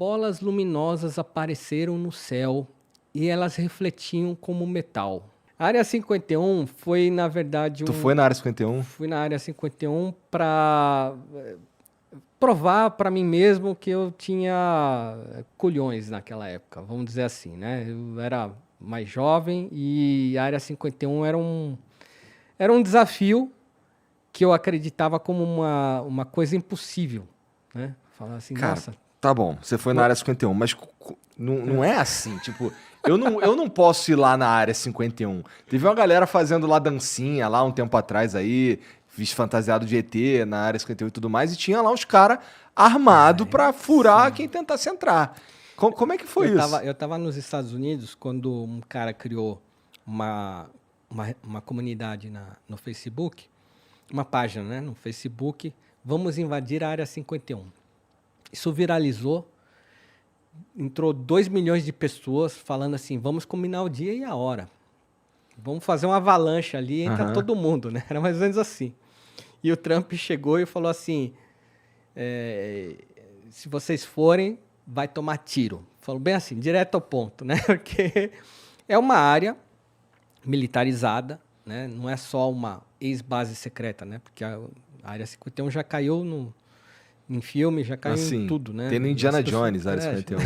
bolas luminosas apareceram no céu e elas refletiam como metal. A Área 51 foi, na verdade, Tu foi na Área 51? Fui na Área 51 para provar para mim mesmo que eu tinha culhões naquela época, vamos dizer assim, né? Eu era mais jovem e a Área 51 era um desafio que eu acreditava como uma coisa impossível, né? Falar assim, Cara, nossa... tá bom, você foi na Área 51, mas não é assim, tipo... Eu não posso ir lá na Área 51. Teve uma galera fazendo lá dancinha lá um tempo atrás aí, fiz fantasiado de ET na Área 51 e tudo mais, e tinha lá os caras armados pra furar sim. quem tentasse entrar. Como é que foi isso? Eu tava nos Estados Unidos quando um cara criou uma comunidade no Facebook, uma página, né, no Facebook, vamos invadir a Área 51. Isso viralizou, entrou 2 milhões de pessoas falando assim, vamos combinar o dia e a hora. Vamos fazer uma avalanche ali, entra todo mundo, né? Era mais ou menos assim. E o Trump chegou e falou assim, se vocês forem, vai tomar tiro. Falou bem assim, direto ao ponto, né? Porque é uma área militarizada, né? Não é só uma ex-base secreta, né? Porque a Área 51 já caiu em filme, já caiu em tudo, né? Tem no Indiana Jones, a Área 51.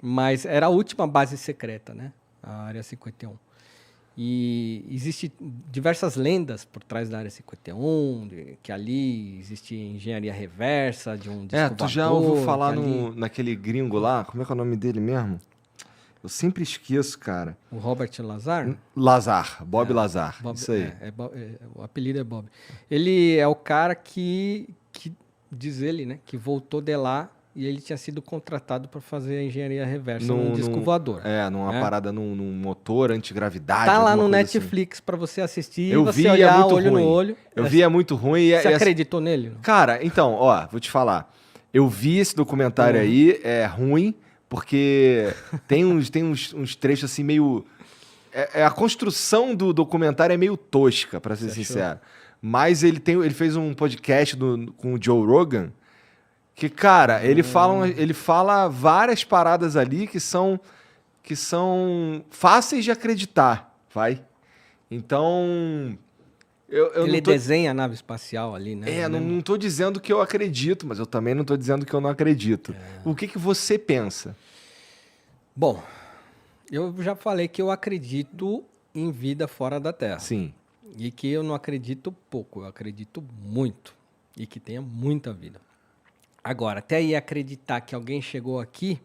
Mas era a última base secreta, né? A Área 51. E existem diversas lendas por trás da Área 51, que ali existe engenharia reversa de um descovador. Tu já ouviu falar naquele gringo lá? Como é que é o nome dele mesmo? Eu sempre esqueço, cara. O Robert Lazar? Lazar, Bob Lazar, isso aí. O apelido é Bob. Ele é o cara que diz ele, né, que voltou de lá e ele tinha sido contratado para fazer a engenharia reversa num disco voador. Numa parada num motor antigravidade. Tá lá no Netflix para você assistir e você olhar olho no olho. Eu vi, é muito ruim. Você acreditou nele? Cara, então, ó, vou te falar. Eu vi esse documentário aí, é ruim, porque tem uns trechos assim meio... a construção do documentário é meio tosca, para ser sincero. Mas ele fez um podcast com o Joe Rogan, que, cara, ele fala várias paradas ali que são fáceis de acreditar, vai? Então... ele desenha a nave espacial ali, né? Não tô dizendo que eu acredito, mas eu também não tô dizendo que eu não acredito. O que você pensa? Bom, eu já falei que eu acredito em vida fora da Terra. Sim. E que eu não acredito pouco, eu acredito muito. E que tenha muita vida. Agora, até aí acreditar que alguém chegou aqui,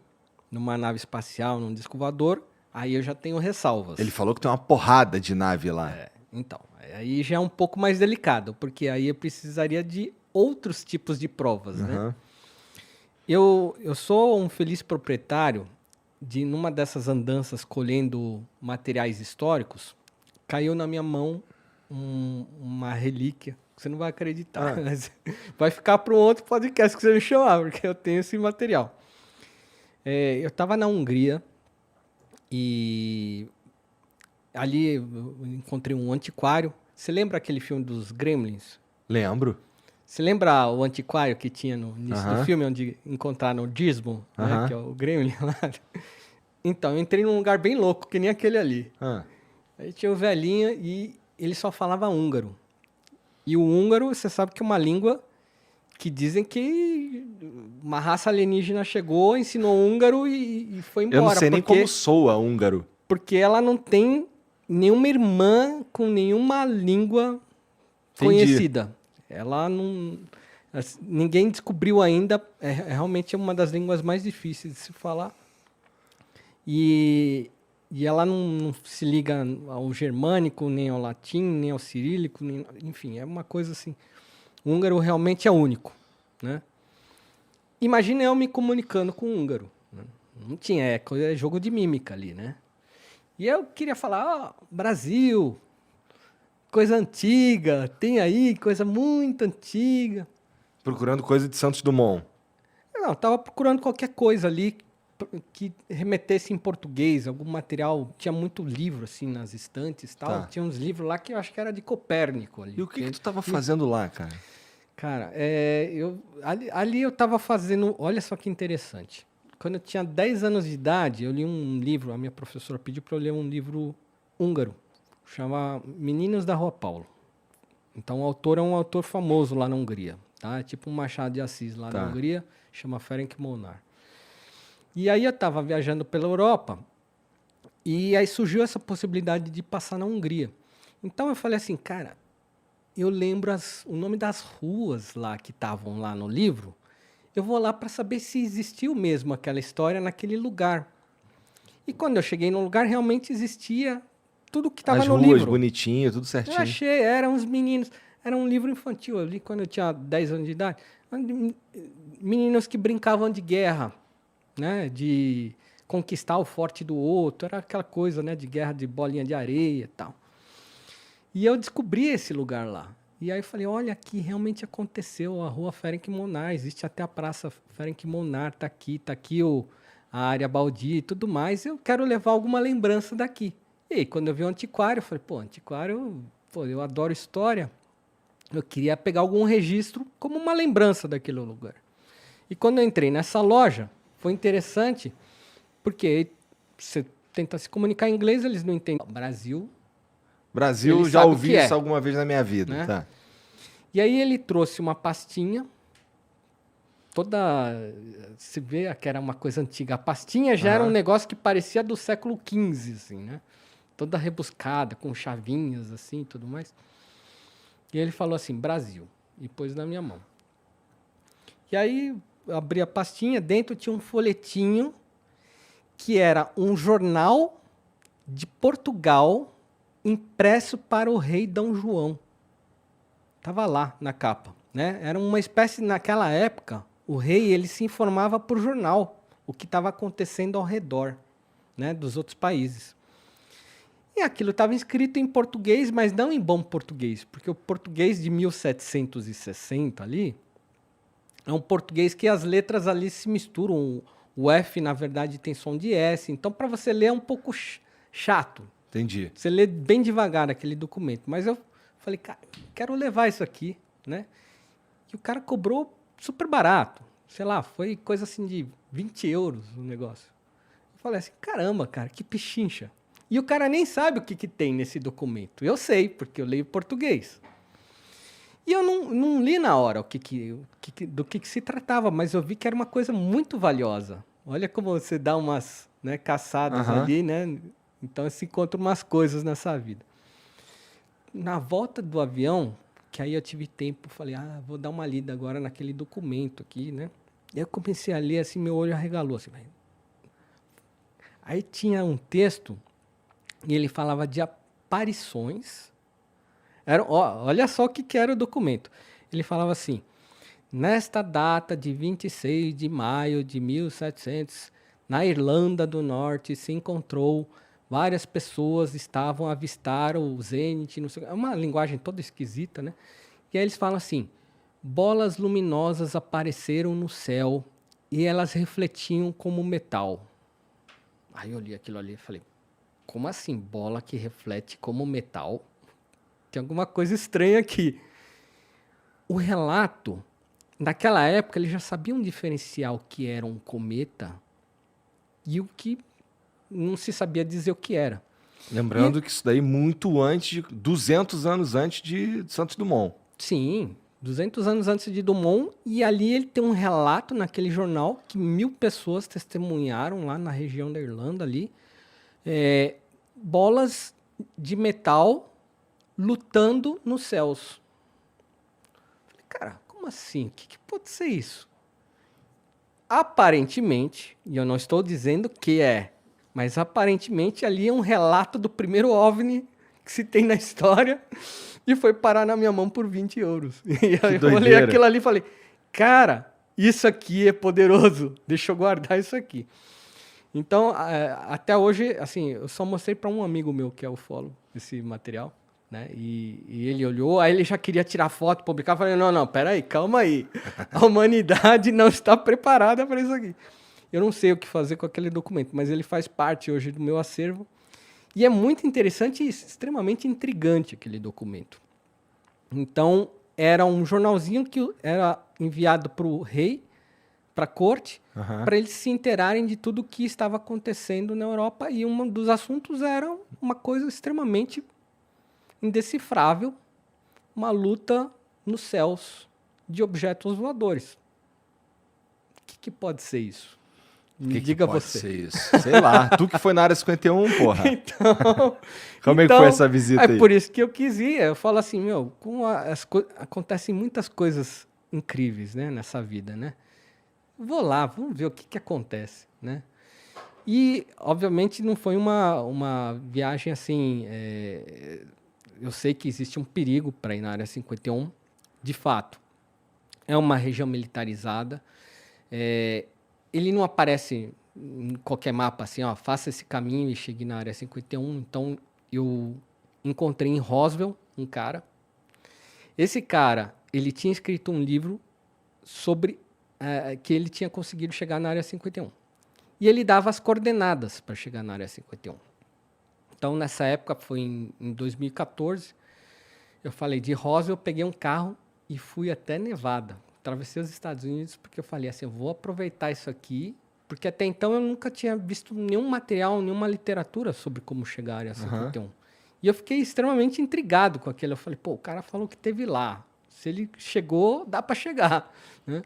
numa nave espacial, num disco voador, aí eu já tenho ressalvas. Ele falou que tem uma porrada de nave lá. Então, aí já é um pouco mais delicado, porque aí eu precisaria de outros tipos de provas, né? Eu sou um feliz proprietário de, numa dessas andanças colhendo materiais históricos, caiu na minha mão uma relíquia, que você não vai acreditar, mas vai ficar para um outro podcast que você me chamar, porque eu tenho esse material. Eu estava na Hungria e ali eu encontrei um antiquário. Você lembra aquele filme dos Gremlins? Lembro. Você lembra o antiquário que tinha no início do filme, onde encontraram o Dismo, né, que é o Gremlin lá? Então, eu entrei num lugar bem louco, que nem aquele ali. Aí tinha o velhinho e ele só falava húngaro. E o húngaro, você sabe que é uma língua que dizem que uma raça alienígena chegou, ensinou húngaro e foi embora. Eu não sei nem como soa húngaro. Porque ela não tem nenhuma irmã com nenhuma língua conhecida. Ela não... Ninguém descobriu ainda. Realmente é uma das línguas mais difíceis de se falar. E ela não se liga ao germânico, nem ao latim, nem ao cirílico. Enfim, é uma coisa assim... O húngaro realmente é único, né? Imagina eu me comunicando com o húngaro. Né? Não tinha, é jogo de mímica ali, né? E eu queria falar, Brasil, coisa antiga, tem aí coisa muito antiga. Procurando coisa de Santos Dumont. Não, estava procurando qualquer coisa ali que remetesse em português, algum material. Tinha muito livro, assim, nas estantes e tal. Tinha uns livros lá que eu acho que era de Copérnico ali. E o que tu estava fazendo lá, cara? Cara, ali eu estava fazendo... Olha só que interessante. Quando eu tinha 10 anos de idade, eu li um livro, a minha professora pediu para eu ler um livro húngaro, chama Meninos da Rua Paulo. Então o autor é um autor famoso lá na Hungria, tá? É tipo um Machado de Assis lá na Hungria, chama Ferenc Molnár. E aí eu estava viajando pela Europa e aí surgiu essa possibilidade de passar na Hungria. Então eu falei assim, cara, eu lembro o nome das ruas lá que estavam lá no livro, eu vou lá para saber se existiu mesmo aquela história naquele lugar. E quando eu cheguei no lugar, realmente existia tudo que estava no livro. As ruas bonitinho, tudo certinho. Eu achei, eram uns meninos, era um livro infantil, eu li quando eu tinha 10 anos de idade, meninos que brincavam de guerra, né, de conquistar o forte do outro, era aquela coisa, né, de guerra de bolinha de areia e tal. E eu descobri esse lugar lá. E aí eu falei, olha, aqui realmente aconteceu, a rua Ferenc Molnár, existe até a praça Ferenc Molnár, tá aqui a área baldia e tudo mais, eu quero levar alguma lembrança daqui. E aí, quando eu vi o antiquário, eu falei, antiquário, eu adoro história, eu queria pegar algum registro como uma lembrança daquele lugar. E quando eu entrei nessa loja, foi interessante, porque você tenta se comunicar em inglês, eles não entendem. Brasil, já ouvi isso alguma vez na minha vida, né? Tá. E aí ele trouxe uma pastinha, se vê que era uma coisa antiga. A pastinha já era um negócio que parecia do século XV, assim, né? Toda rebuscada, com chavinhas, assim, tudo mais. E ele falou assim, Brasil, e pôs na minha mão. E aí eu abri a pastinha, dentro tinha um folhetinho que era um jornal de Portugal impresso para o rei Dom João. Estava lá na capa, né? Era uma espécie, naquela época, o rei ele se informava por jornal o que estava acontecendo ao redor, né, dos outros países. E aquilo estava escrito em português, mas não em bom português, porque o português de 1760 ali é um português que as letras ali se misturam. O F, na verdade, tem som de S. Então, para você ler é um pouco chato. Entendi. Você lê bem devagar aquele documento. Mas eu falei, cara, quero levar isso aqui, né? E o cara cobrou super barato. Sei lá, foi coisa assim de 20 euros o negócio. Eu falei assim, caramba, cara, que pechincha. E o cara nem sabe o que tem nesse documento. Eu sei, porque eu leio português. E eu não li na hora do que se tratava, mas eu vi que era uma coisa muito valiosa. Olha como você dá umas, né, caçadas ali, né? Então você encontra umas coisas nessa vida. Na volta do avião, que aí eu tive tempo, falei, vou dar uma lida agora naquele documento aqui, né? E eu comecei a ler, assim, meu olho arregalou, assim. Aí tinha um texto, e ele falava de aparições. Olha só o que era o documento. Ele falava assim, nesta data de 26 de maio de 1700, na Irlanda do Norte se encontrou... Várias pessoas estavam a avistar o zênite, não sei, é uma linguagem toda esquisita, né? E aí eles falam assim, bolas luminosas apareceram no céu e elas refletiam como metal. Aí eu li aquilo ali e falei, como assim, bola que reflete como metal? Tem alguma coisa estranha aqui. O relato, naquela época, eles já sabiam diferenciar o que era um cometa e o que... não se sabia dizer o que era. Lembrando que isso daí muito antes, 200 anos antes de Santos Dumont. Sim, 200 anos antes de Dumont. E ali ele tem um relato naquele jornal que 1000 pessoas testemunharam lá na região da Irlanda ali. Bolas de metal lutando nos céus. Falei, cara, como assim? O que pode ser isso? Aparentemente, e eu não estou dizendo que mas aparentemente ali é um relato do primeiro OVNI que se tem na história e foi parar na minha mão por 20 euros. E aí eu olhei aquilo ali e falei, cara, isso aqui é poderoso, deixa eu guardar isso aqui. Então, até hoje, assim, eu só mostrei para um amigo meu que é ufólogo esse material, né? E ele olhou, aí ele já queria tirar foto, publicar, eu falei, não, peraí, calma aí, a humanidade não está preparada para isso aqui. Eu não sei o que fazer com aquele documento, mas ele faz parte hoje do meu acervo. E é muito interessante e extremamente intrigante aquele documento. Então, era um jornalzinho que era enviado para o rei, para a corte, para eles se inteirarem de tudo o que estava acontecendo na Europa. E um dos assuntos era uma coisa extremamente indecifrável, uma luta nos céus de objetos voadores. O que pode ser isso? Me diga pode você. Ser isso? Sei lá. Tu que foi na área 51, porra. Então, Como é que foi essa visita aí? É por isso que eu quis ir. Eu falo assim, meu, acontecem muitas coisas incríveis, né, nessa vida, né? Vou lá, vamos ver o que acontece, né? E, obviamente, não foi uma viagem assim... eu sei que existe um perigo para ir na área 51, de fato. É uma região militarizada. Ele não aparece em qualquer mapa assim, ó, faça esse caminho e chegue na área 51. Então, eu encontrei em Roswell um cara. Esse cara, ele tinha escrito um livro sobre que ele tinha conseguido chegar na área 51. E ele dava as coordenadas para chegar na área 51. Então, nessa época, foi em 2014, eu falei de Roswell, eu peguei um carro e fui até Nevada. Atravessei os Estados Unidos porque eu falei assim, eu vou aproveitar isso aqui, porque até então eu nunca tinha visto nenhum material, nenhuma literatura sobre como chegar à área 51. E eu fiquei extremamente intrigado com aquilo. Eu falei, pô, o cara falou que teve lá. Se ele chegou, dá para chegar, né?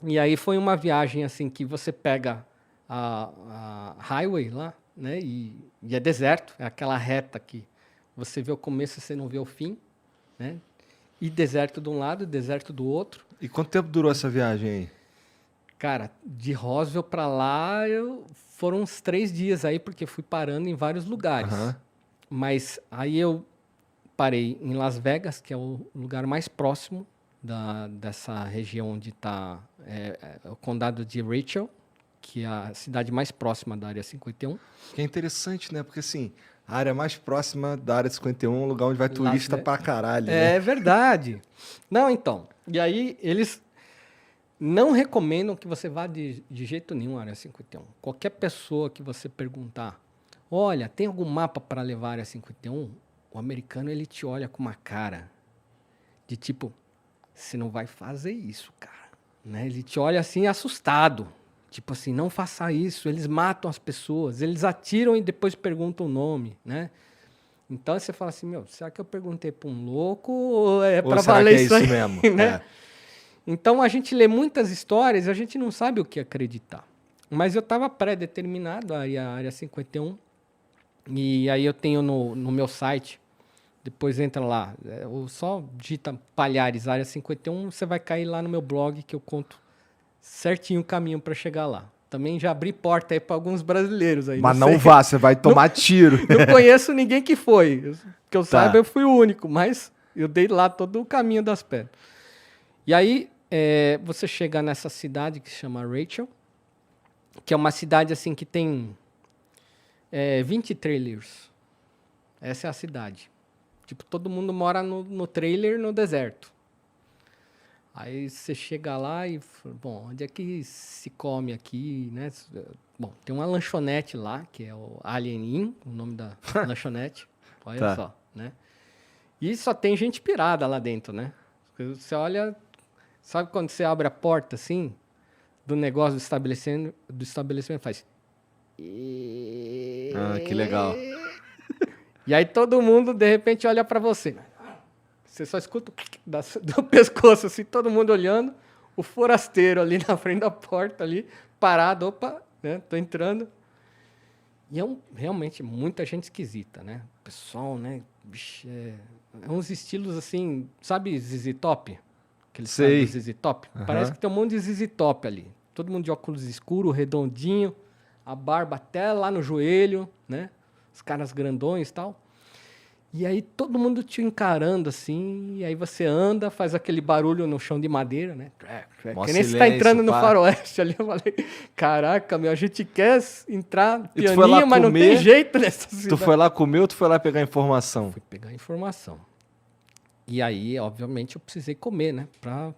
E aí foi uma viagem assim que você pega a highway lá, né? E é deserto, é aquela reta que você vê o começo, você não vê o fim, né? E deserto de um lado, deserto do outro. E quanto tempo durou essa viagem aí? Cara, de Roswell para lá foram uns 3 dias aí, porque fui parando em vários lugares. Mas aí eu parei em Las Vegas, que é o lugar mais próximo dessa região onde está o condado de Rachel, que é a cidade mais próxima da área 51. Que é interessante, né? Porque assim, a área mais próxima da área 51 é um lugar onde vai turista pra caralho. É né? verdade. Não, então. E aí eles não recomendam que você vá de jeito nenhum à área 51. Qualquer pessoa que você perguntar, olha, tem algum mapa para levar à área 51? O americano, ele te olha com uma cara de tipo, você não vai fazer isso, cara. Né? Ele te olha assim assustado. Tipo assim, não faça isso. Eles matam as pessoas. Eles atiram e depois perguntam o nome, né? Então você fala assim, meu, será que eu perguntei para um louco ou é para valer isso aí? Mesmo? Né? Então a gente lê muitas histórias e a gente não sabe o que acreditar. Mas eu estava pré-determinado a ir à área 51. E aí eu tenho no meu site, depois entra lá, ou só digita Palhares, área 51, você vai cair lá no meu blog que eu conto certinho o caminho para chegar lá. Também já abri porta aí para alguns brasileiros aí. Mas não vá, você vai tomar tiro. Não conheço ninguém que foi. Que eu saiba, eu fui o único, mas eu dei lá todo o caminho das pedras. E aí, você chega nessa cidade que se chama Rachel, que é uma cidade assim que tem 20 trailers. Essa é a cidade. Tipo, todo mundo mora no trailer no deserto. Aí você chega lá e fala, bom, onde é que se come aqui, né? Bom, tem uma lanchonete lá, que é o Alien Inn, o nome da lanchonete. Olha só, né? E só tem gente pirada lá dentro, né? Você olha, sabe quando você abre a porta, assim, do negócio do estabelecimento faz... que legal. E aí todo mundo, de repente, olha para você. Você só escuta do pescoço, assim, todo mundo olhando. O forasteiro ali na frente da porta, ali, parado. Opa, né? Tô entrando. E realmente muita gente esquisita, né? O pessoal, né? Bicho, uns estilos assim, sabe ZZ Top? Aqueles ZZ Top? Parece que tem um monte de ZZ Top ali. Todo mundo de óculos escuros, redondinho, a barba até lá no joelho, né? Os caras grandões e tal. E aí todo mundo te encarando assim, e aí você anda, faz aquele barulho no chão de madeira, né? Que nem você tá entrando no faroeste ali. Eu falei, caraca, meu, a gente quer entrar pianinho, mas não tem jeito nessa cidade. Tu foi lá comer ou tu foi lá pegar informação? Fui pegar informação. E aí, obviamente, eu precisei comer, né? A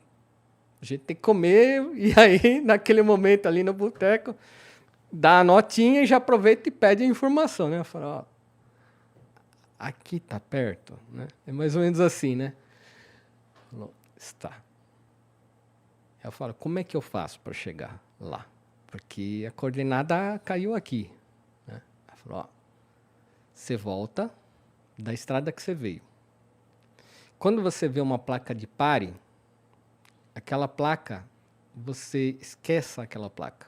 gente tem que comer, e aí, naquele momento ali no boteco, dá a notinha e já aproveita e pede a informação, né? Eu falo, ó, aqui tá perto, né? É mais ou menos assim, né? está. Eu falo, como é que eu faço para chegar lá? Porque a coordenada caiu aqui. Né? Ela falou, ó, você volta da estrada que você veio. Quando você vê uma placa de pare, aquela placa, você esqueça aquela placa.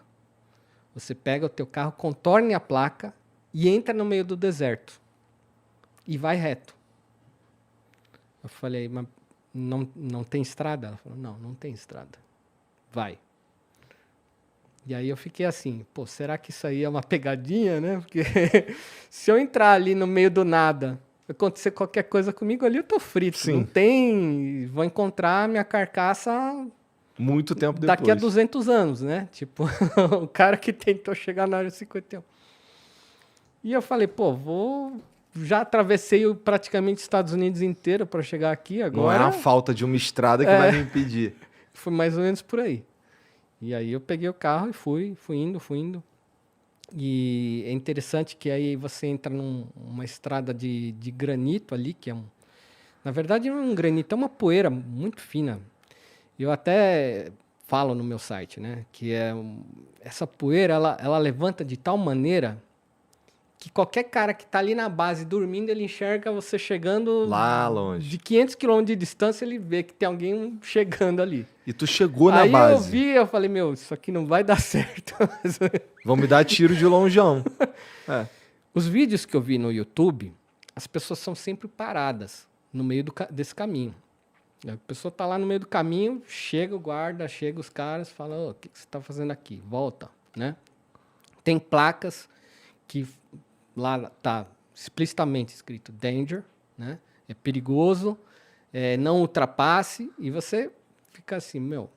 Você pega o teu carro, contorne a placa e entra no meio do deserto. E vai reto. Eu falei, mas não tem estrada? Ela falou, não tem estrada. Vai. E aí eu fiquei assim, pô, será que isso aí é uma pegadinha, né? Porque se eu entrar ali no meio do nada, acontecer qualquer coisa comigo ali, eu tô frito. Sim. Não tem... Vou encontrar minha carcaça... Muito tempo depois. Daqui a 200 anos, né? Tipo, o cara que tentou chegar na área 51. E eu falei, pô, já atravessei praticamente os Estados Unidos inteiro para chegar aqui agora. Não é a falta de uma estrada que vai me impedir. Foi mais ou menos por aí. E aí eu peguei o carro e fui indo. E é interessante que aí você entra numa estrada de granito ali, que é na verdade não é um granito, é uma poeira muito fina. Eu até falo no meu site, né, que essa poeira, ela levanta de tal maneira que qualquer cara que está ali na base dormindo, ele enxerga você chegando... Lá longe. De 500 quilômetros de distância, ele vê que tem alguém chegando ali. E tu chegou na aí base. Aí eu vi, eu falei, meu, isso aqui não vai dar certo. Vão me dar tiro de longeão. É. Os vídeos que eu vi no YouTube, as pessoas são sempre paradas no meio desse caminho. A pessoa está lá no meio do caminho, chega o guarda, chega os caras, fala, o que você está fazendo aqui? Volta, né? Tem placas que lá está explicitamente escrito danger, né? É perigoso, não ultrapasse, e você fica assim, meu, o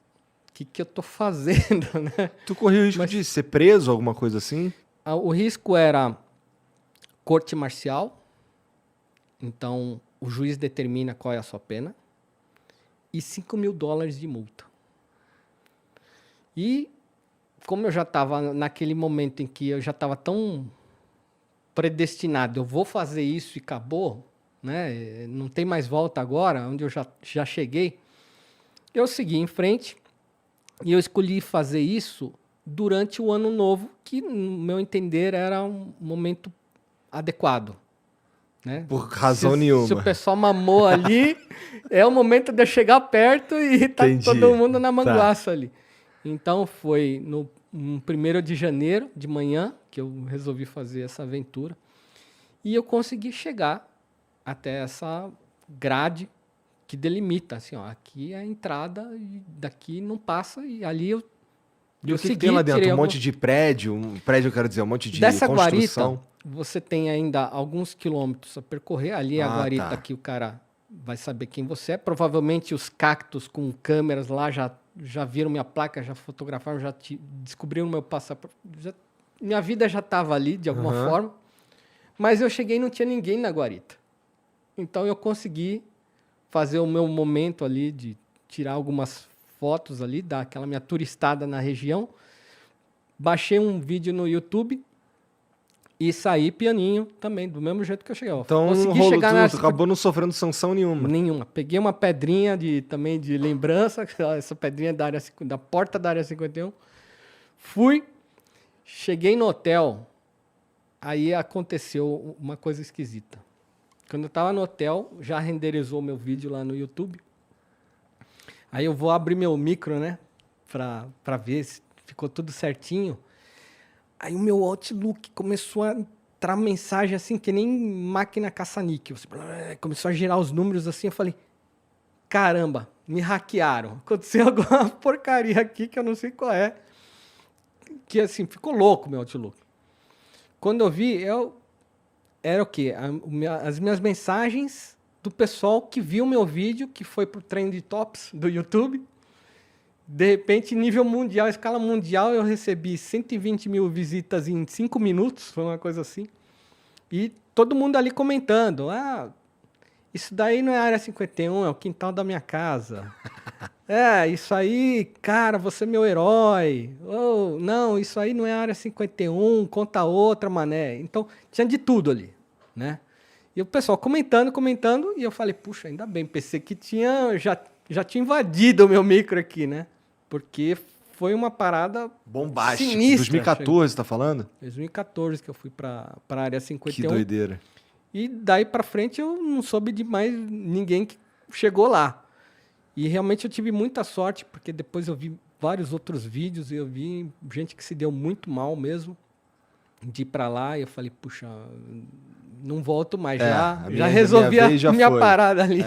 que eu estou fazendo, né? Tu correu o risco de ser preso, alguma coisa assim? O risco era corte marcial, então o juiz determina qual é a sua pena, e $5 mil de multa. E como eu já estava naquele momento em que eu já estava tão predestinado, eu vou fazer isso e acabou, né? Não tem mais volta agora, onde eu já cheguei, eu segui em frente e eu escolhi fazer isso durante o ano novo, que, no meu entender, era um momento adequado. Né? Por razão nenhuma. Se o pessoal mamou ali, é o momento de eu chegar perto e tá todo mundo na manguaça ali. Então foi no 1º de janeiro, de manhã, que eu resolvi fazer essa aventura. E eu consegui chegar até essa grade que delimita, assim, ó, aqui é a entrada, e daqui não passa, e ali eu E o que tem lá dentro? Um monte de prédio? Um prédio, eu quero dizer, um monte de dessa construção? Guarita, você tem ainda alguns quilômetros a percorrer. Ali é a guarita que o cara vai saber quem você é. Provavelmente os cactos com câmeras lá já viram minha placa, já fotografaram, já descobriram meu passaporte. Minha vida já estava ali, de alguma forma. Mas eu cheguei e não tinha ninguém na guarita. Então eu consegui fazer o meu momento ali de tirar algumas fotos ali, dar aquela minha turistada na região. Baixei um vídeo no YouTube e saí pianinho também, do mesmo jeito que eu cheguei. Então, consegui chegar na... acabou não sofrendo sanção nenhuma. Nenhuma. Peguei uma pedrinha também de lembrança, essa pedrinha da porta da área 51. Fui, cheguei no hotel, aí aconteceu uma coisa esquisita. Quando eu estava no hotel, já renderizou meu vídeo lá no YouTube. Aí eu vou abrir meu micro, né, para ver se ficou tudo certinho. Aí o meu Outlook começou a entrar mensagem assim, que nem máquina caça-níquel. Começou a girar os números assim, eu falei, caramba, me hackearam. Aconteceu alguma porcaria aqui que eu não sei qual é. Que assim, ficou louco o meu Outlook. Quando eu vi, era o quê? As minhas mensagens do pessoal que viu o meu vídeo, que foi pro Trend Tops do YouTube. De repente, nível mundial, escala mundial, eu recebi 120 mil visitas em 5 minutos, foi uma coisa assim. E todo mundo ali comentando, isso daí não é área 51, é o quintal da minha casa. Isso aí, cara, você é meu herói. Não, isso aí não é área 51, conta outra, mané. Então, tinha de tudo ali, né? E o pessoal comentando, e eu falei, puxa, ainda bem, pensei que já já tinha invadido o meu micro aqui, né? Porque foi uma parada bombástica. sinistra. 2014, tá falando? 2014 que eu fui pra área 51. Que doideira. E daí pra frente eu não soube de mais ninguém que chegou lá. E realmente eu tive muita sorte, porque depois eu vi vários outros vídeos e eu vi gente que se deu muito mal mesmo de ir pra lá. E eu falei, puxa, não volto mais. Já resolvi a minha parada ali.